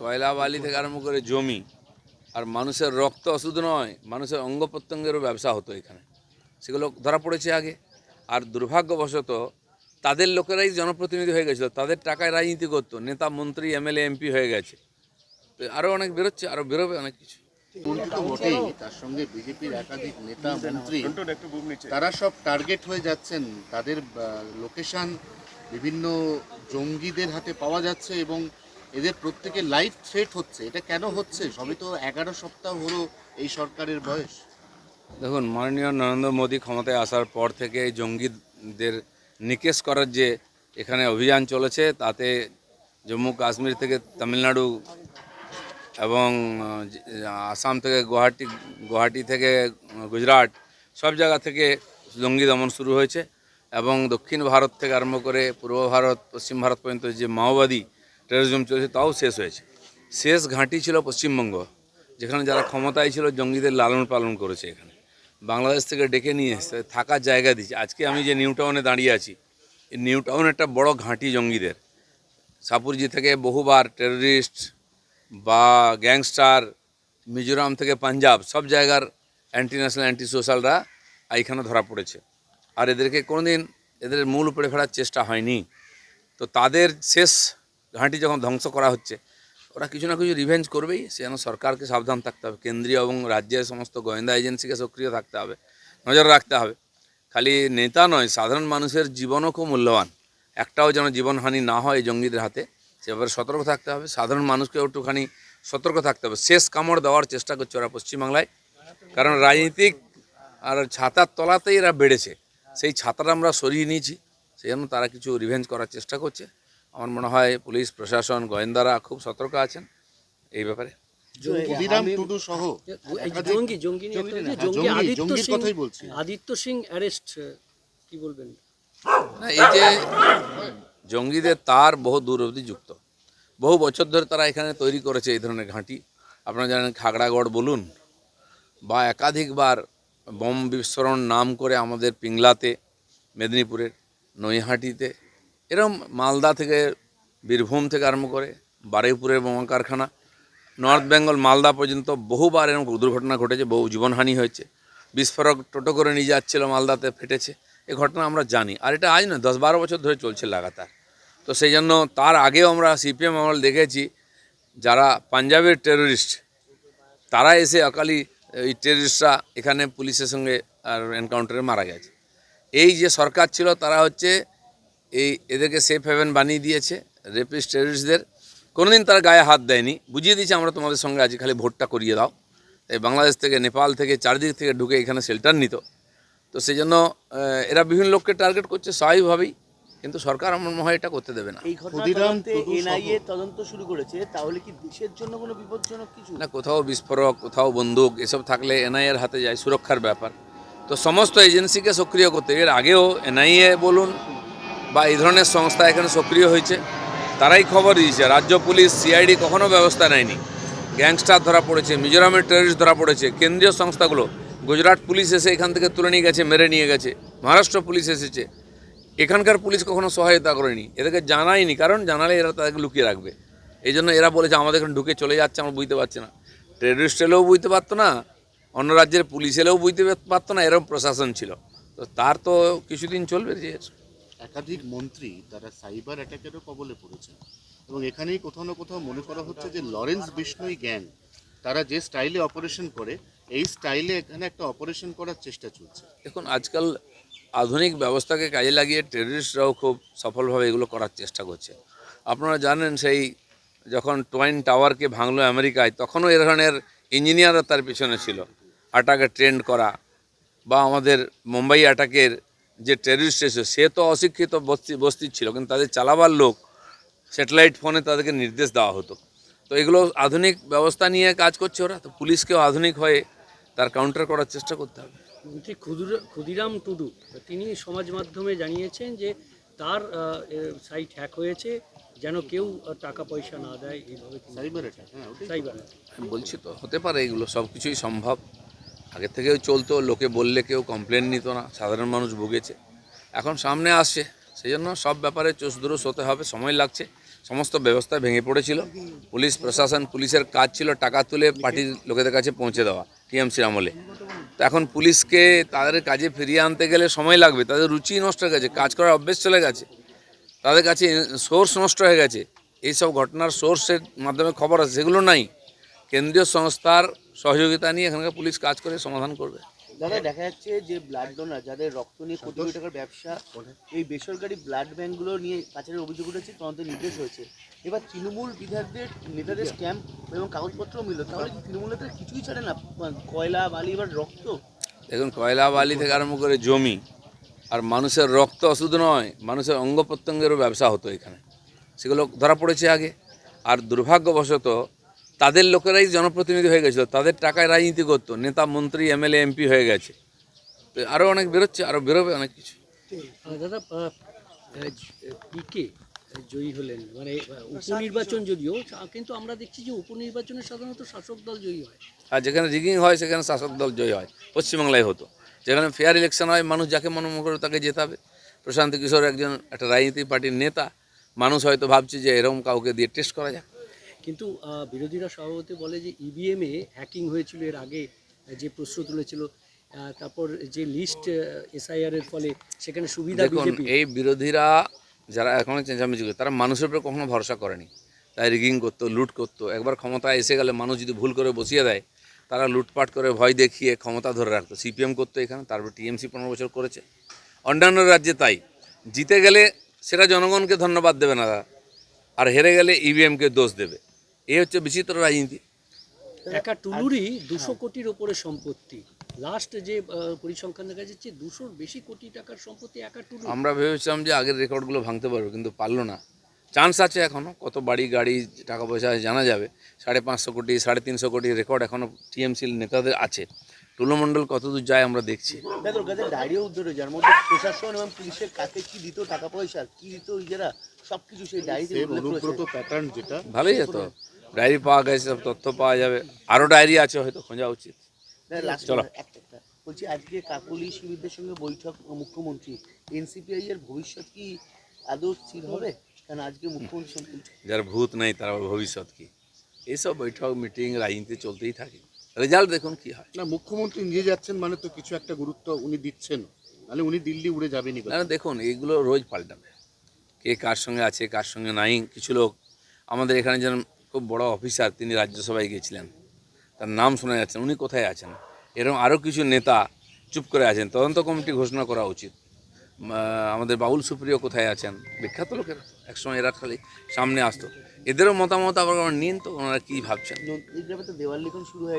কয়লা বালি থেকে আরম্ভ করে জমি আর মানুষের রক্ত শুধু নয়, মানুষের অঙ্গ প্রত্যঙ্গেরও ব্যবসা হতো এখানে, সেগুলো ধরা পড়েছে আগে। আর দুর্ভাগ্যবশত তাদের লোকেরাই জনপ্রতিনিধি হয়ে গেছিলো, তাদের টাকায় রাজনীতি করতো, নেতা মন্ত্রী এমএলএ এমপি হয়ে গেছে। তো আরও অনেক বেরোচ্ছে, আরও বেরোবে অনেক কিছু। মন্ত্রী তো বটেই, তার সঙ্গে বিজেপির একাধিক নেতা মন্ত্রী তারা সব টার্গেট হয়ে যাচ্ছেন। তাদের লোকেশন বিভিন্ন জঙ্গিদের হাতে পাওয়া যাচ্ছে এবং এদের প্রত্যেকের লাইফ থ্রেট হচ্ছে। এটা কেন হচ্ছে? সবে তো 11 সপ্তাহ হলো এই সরকারের বয়স। দেখুন, মাননীয় নরেন্দ্র মোদী ক্ষমতায় আসার পর থেকে জঙ্গিদের নিকেশ করার যে এখানে অভিযান চলেছে, তাতে জম্মু কাশ্মীর থেকে তামিলনাড়ু এবং আসাম থেকে গুয়াহাটি থেকে গুজরাট, সব জায়গা থেকে জঙ্গি দমন শুরু হয়েছে। এবং দক্ষিণ ভারত থেকে আরম্ভ করে পূর্ব ভারত, পশ্চিম ভারত পর্যন্ত যে মাওবাদী টেরোরিজম চলেছে, তাও শেষ হয়েছে। শেষ ঘাঁটি ছিল পশ্চিমবঙ্গ, যেখানে যারা ক্ষমতায় ছিল জঙ্গিদের লালন পালন করেছে। এখানে বাংলাদেশ থেকে ডেকে নিয়ে এসে থাকার জায়গা দিয়েছে। আজকে আমি যে নিউ টাউনে দাঁড়িয়ে আছি, এই নিউ টাউন একটা বড় ঘাঁটি জঙ্গিদের। সাপুরজি থেকে বহুবার টেররিস্ট বা গ্যাংস্টার, মিজোরাম থেকে পাঞ্জাব, সব জায়গার অ্যান্টি ন্যাশনাল অ্যান্টি সোশ্যালরা এইখানে ধরা পড়েছে। আর এদেরকে কোনোদিন এদের মূল উপড়ে ফেলার চেষ্টা হয়নি। তো তাদের শেষ ঘাঁটি যখন ধ্বংস করা হচ্ছে, ওরা কিছু না কিছু রিভেঞ্জ করবেই। সেজন্য সরকারকে সাবধান থাকতে হবে, কেন্দ্রীয় এবং রাজ্যের সমস্ত গোয়েন্দা এজেন্সিকে সক্রিয় থাকতে হবে, নজর রাখতে হবে। খালি নেতা নয়, সাধারণ মানুষের জীবনও খুব মূল্যবান। একটাও যেন জীবনহানি না হয় জঙ্গিদের হাতে, সে ব্যাপারে সতর্ক থাকতে হবে। সাধারণ মানুষকেও একটুখানি সতর্ক থাকতে হবে। শেষ কামড় দেওয়ার চেষ্টা করছে ওরা পশ্চিমবাংলায়, কারণ রাজনীতিক আর ছাতার তলাতেই এরা বেড়েছে। সেই ছাতাটা আমরা সরিয়ে নিয়েছি, সেই জন্য তারা কিছু রিভেঞ্জ করার চেষ্টা করছে। আমার মনে হয় পুলিশ প্রশাসন, গোয়েন্দারা খুব সতর্ক আছেন এই ব্যাপারে। ক্ষুদিরাম টুডু সহ আদিত্য সিং অ্যারেস্ট, কি বলবেন? না, এই যে জঙ্গিদের তার বহু দূর অবধি যুক্ত, বহু বছর ধরে তারা এখানে তৈরি করেছে এই ধরনের ঘাঁটি। আপনারা জানেন, খাগড়াগড় বলুন বা একাধিকবার বোম বিস্ফোরণ নাম করে আমাদের পিংলাতে, মেদিনীপুরের নৈহাটিতে, এরকম মালদা থেকে, বীরভূম থেকে আরম্ভ করে বারুইপুরের বোমা কারখানা, নর্থ বেঙ্গল মালদা পর্যন্ত বহুবার এরকম দুর্ঘটনা ঘটেছে, বহু জীবনহানি হয়েছে। বিস্ফোরক টোটো করে নিয়ে যাচ্ছিল, মালদাতে ফেটেছে। এই ঘটনা আমরা জানি। আর এটা আজ নয়, 10-12 বছর ধরে চলছে লাগাতার। তো সেই জন্য তার আগেও আমরা সিপিএম আমল দেখেছি, যারা পাঞ্জাবের টেররিস্ট, তারা এসে অকালি এই টেররিস্টরা এখানে পুলিশের সঙ্গে আর এনকাউন্টারে মারা গেছে। এই যে সরকার ছিল, তারা হচ্ছে এদেরকে সেফ হেভেন বানিয়ে দিয়েছে রেপিস্ট টেররিস্টদের। কোনোদিন তারা গায়ে হাত দেয়নি, বুঝিয়ে দিয়েছে আমরা তোমাদের সঙ্গে আছি, খালি ভোটটা করিয়ে দাও। এই বাংলাদেশ থেকে, নেপাল থেকে, চারদিক থেকে ঢুকে এখানে শেল্টার নিত। তো সেই জন্য এরা বিভিন্ন লোককে টার্গেট করছে স্বাভাবিকভাবেই, কিন্তু সরকার আমার মনে হয় এটা করতে দেবে না। এই ঘটনাতে এনআইএ তদন্ত শুরু করেছে, তাহলে কি দেশের জন্য কোনো বিপজ্জনক কিছু না? কোথাও বিস্ফোরক, কোথাও বন্দুক, এসব থাকলে এনআইএর হাতে যায়, সুরক্ষার ব্যাপার। তো সমস্ত এজেন্সিকে সক্রিয় করতে, এর আগেও এনআইএ বলুন বা এই ধরনের সংস্থা এখানে সক্রিয় হয়েছে, তারাই খবর দিয়েছে। রাজ্য পুলিশ, সিআইডি কখনও ব্যবস্থা নেয়নি। গ্যাংস্টার ধরা পড়েছে, মিজোরামের টেররিস্ট ধরা পড়েছে, কেন্দ্রীয় সংস্থাগুলো, গুজরাট পুলিশ এসে এখান থেকে তুলে নিয়ে গেছে, মেরে নিয়ে গেছে, মহারাষ্ট্র পুলিশ এসেছে। এখানকার পুলিশ কখনো সহায়তা করেনি, এদেরকে জানায়নি, কারণ জানালে এরা তাদেরকে লুকিয়ে রাখবে। এই জন্য এরা বলেছে আমাদের এখানে ঢুকে চলে যাচ্ছে, আমরা বুঝতে পারছি না। টেররিস্ট এলেও বুঝতে পারতো না, অন্য রাজ্যের পুলিশ এলেও বুঝতে পারতো না, এরকম প্রশাসন ছিল। তো তার তো কিছুদিন চলবে। যে একাধিক মন্ত্রী তারা সাইবার অ্যাটাকেরও কবলে পড়েছেন এবং এখানেই কোথাও না কোথাও মনে করা হচ্ছে যে লরেন্স বিষ্ণুই গ্যাং, তারা যে স্টাইলে অপারেশন করে, এই স্টাইলে এখানে একটা অপারেশন করার চেষ্টা চলছে। এখন আজকাল আধুনিক ব্যবস্থাকে কাজে লাগিয়ে টেররিস্টরাও খুব সফলভাবে এগুলো করার চেষ্টা করছে। আপনারা জানেন, সেই যখন টুইন টাওয়ারকে ভাঙলো আমেরিকায়, তখনও এ ধরনের ইঞ্জিনিয়াররা তার পিছনে ছিল, অ্যাটাকে ট্রেন্ড করা। বা আমাদের মুম্বাই অ্যাটাকের যে টেররিস্ট এসে, সে তো অশিক্ষিত বস্তির ছিল, কিন্তু তাদের চালাবার লোক, স্যাটেলাইট ফোনে তাদেরকে নির্দেশ দেওয়া হতো। তো এগুলো আধুনিক ব্যবস্থা নিয়ে কাজ করছে ওরা। তো পুলিশকেও আধুনিক হয়ে তার কাউন্টার করার চেষ্টা করতে হবে। মন্ত্রী ক্ষুদিরাম টুডু তিনি সমাজ মাধ্যমে জানিয়েছেন যে তার সাইট হ্যাক হয়েছে, যেন কেউ টাকা পয়সা না দেয়, এইভাবে সাইবার অ্যাটাক। হ্যাঁ, সাইবার। আমি বলছি তো, হতে পারে, এগুলো সব কিছুই সম্ভব। আগে থেকেও চলতো, লোকে বললে কেউ কমপ্লেন নিত না, সাধারণ মানুষ ভুগেছে, এখন সামনে আসছে। সেই জন্য সব ব্যাপারে চোষদুরুস হতে হবে, সময় লাগছে। সমস্ত ব্যবস্থা ভেঙে পড়েছিল। পুলিশ প্রশাসন, পুলিশের কাজ ছিল টাকা তুলে পার্টির লোকেদের কাছে পৌঁছে দেওয়া টিএমসির আমলে। তো এখন পুলিশকে তাদের কাজে ফিরিয়ে আনতে গেলে সময় লাগবে, তাদের রুচি নষ্ট হয়ে গেছে, কাজ করার অভ্যেস চলে গেছে, তাদের কাছে সোর্স নষ্ট হয়ে গেছে। এইসব ঘটনার সোর্সের মাধ্যমে খবর আছে, সেগুলো নাই। কেন্দ্রীয় সংস্থার সহযোগিতা নিয়ে এখানকার পুলিশ কাজ করে সমাধান করবে। দাদা, দেখা যাচ্ছে যে ব্লাড ডোনার যাদের রক্ত নিয়ে কোটি কোটি টাকার ব্যবসা, এই বেসরকারি ব্লাড ব্যাঙ্কগুলো নিয়ে পাচারের অভিযোগ উঠেছে, তদন্তের নির্দেশ হয়েছে। এবার তৃণমূল বিধায়কদের নেতাদের স্ট্যাম্প এবং কাগজপত্রও মিলল, তাহলে কি তৃণমূল নেতারা কিছুই ছাড়ে না? কয়লা, বালি, এবার রক্ত। দেখুন, কয়লা বালি থেকে আরম্ভ করে জমি আর মানুষের রক্ত শুধু নয়, মানুষের অঙ্গ প্রত্যঙ্গেরও ব্যবসা হতো এখানে, সেগুলো ধরা পড়েছে আগে। আর দুর্ভাগ্যবশত তাদের লোকেরাই জনপ্রতিনিধি হয়ে গেছিলো, তাদের টাকায় রাজনীতি করতো, নেতা মন্ত্রী এমএলএ এমপি হয়ে গেছে। তো আরও অনেক বেরোচ্ছে, আরও বেরোবে অনেক কিছু। দাদা, পিকে জয়ী হলেন, মানে উপনির্বাচন যদিও, কিন্তু আমরা দেখছি যে উপনির্বাচনে সাধারণত শাসক দল জয়ী হয়। আর যেখানে রিগিং হয় সেখানে শাসক দল জয় হয়। পশ্চিমবাংলায় হতো, যেখানে ফেয়ার ইলেকশন হয় মানুষ যাকে মনে করে তাকে জেতাবে। প্রশান্ত কিশোর একজন একটা রাজনীতি পার্টির নেতা, মানুষ হয়তো ভাবছে যে এরকম কাউকে দিয়ে টেস্ট করা যাক। কিন্তু বিরোধীরা স্বভাবতই বলে যে ইভিএমে হ্যাকিং হয়েছিল এর আগে, যে প্রশ্ন তুলেছিল, তারপর যে লিস্ট এসআইআর এর ফলে সেখানে সুবিধা দেখুন, বিজেপি। এই বিরোধীরা যারা এখন চেঁচামেচি করে, তারা মানুষের উপরে কখনো ভরসা করেনি, তাই রিগিং করতো, লুট করতো। একবার ক্ষমতায় এসে গেলে মানুষ যদি ভুল করে বসিয়ে দেয়, তারা লুটপাট করে ভয় দেখিয়ে ক্ষমতা ধরে রাখতো। সিপিএম করতো এখানে, তারপর টিএমসি 15 বছর করেছে। অন্যান্য রাজ্যে তাই, জিতে গেলে সেটা জনগণকে ধন্যবাদ দেবে না, আর হেরে গেলে ইভিএমকে দোষ দেবে। এই হচ্ছে বিচিত্র রাজনীতি। একা টুলুরই 200 কোটির ওপরে সম্পত্তি। লাস্ট যে পরিসংখ্যান দেখা যাচ্ছে 200-র বেশি কোটি টাকার সম্পত্তি একা টুলু। আমরা ভেবেছিলাম যে আগের রেকর্ডগুলো ভাঙতে পারবো, কিন্তু পারলো না। চান্স আছে এখনও, কত বাড়ি গাড়ি টাকা পয়সা জানা যাবে। 550 কোটি 350 কোটি রেকর্ড এখনও টিএমসির নেতাদের আছে। টুলুমণ্ডল কতদূর যায় আমরা দেখছি। দেখো, গাছের ডায়েরিও উদ্ধার হয়েছে, যার মধ্যে প্রশাসন এবং পুলিশের কাছে কি দিত টাকা পয়সা, কি দিত নিজেরা, সবকিছু সেই ডায়েরিতে উল্লেখ অনুব্রত রয়েছে। প্যাটার্ন যেটা ভালোই হতো, ডায়েরি পাওয়া গেছে, সব তথ্য পাওয়া যাবে। আরও ডায়েরি আছে, হয়তো খোঁজা উচিত। লাস্ট চলো। একটা বলছি, আজকে কাকলি শিবিরদের সঙ্গে বৈঠক মুখ্যমন্ত্রী, এনসিপিআই এর ভবিষ্যৎ কি আদৌ স্থির হবে? কারণ আজকে মুখ্যমন্ত্রী সঙ্গে যার ভূত নাই তার আবার ভবিষ্যৎ কি? এইসব বৈঠক মিটিং রাজনীতি চলতেই থাকে, রেজাল্ট দেখুন কি হয়। না, মুখ্যমন্ত্রী নিয়ে যাচ্ছেন মানে তো কিছু একটা গুরুত্ব উনি দিচ্ছেন, নাহলে উনি দিল্লি উড়ে যাবেনই। না, দেখুন, এইগুলো রোজ পাল্টাবে, কে কার সঙ্গে আছে কার সঙ্গে নাই। কিছু লোক আমাদের এখানে যেন খুব বড় অফিসার, তিনি রাজ্যসভায় গিয়েছিলেন, তার নাম শোনা যাচ্ছে, উনি কোথায় আছেন? এরকম আরও কিছু নেতা চুপ করে আছেন, তদন্ত কমিটি ঘোষণা করা উচিত। আমাদের বাউল সুপ্রিয় কোথায় আছেন? বিখ্যাত লোকের, একসময় এরা খালি সামনে আসতো। এদেরও মতামত আবার নিন তো, ওনারা কী ভাবছেন। এই গ্রামে তো দেওয়াল লিখন শুরু হয়ে গেছে।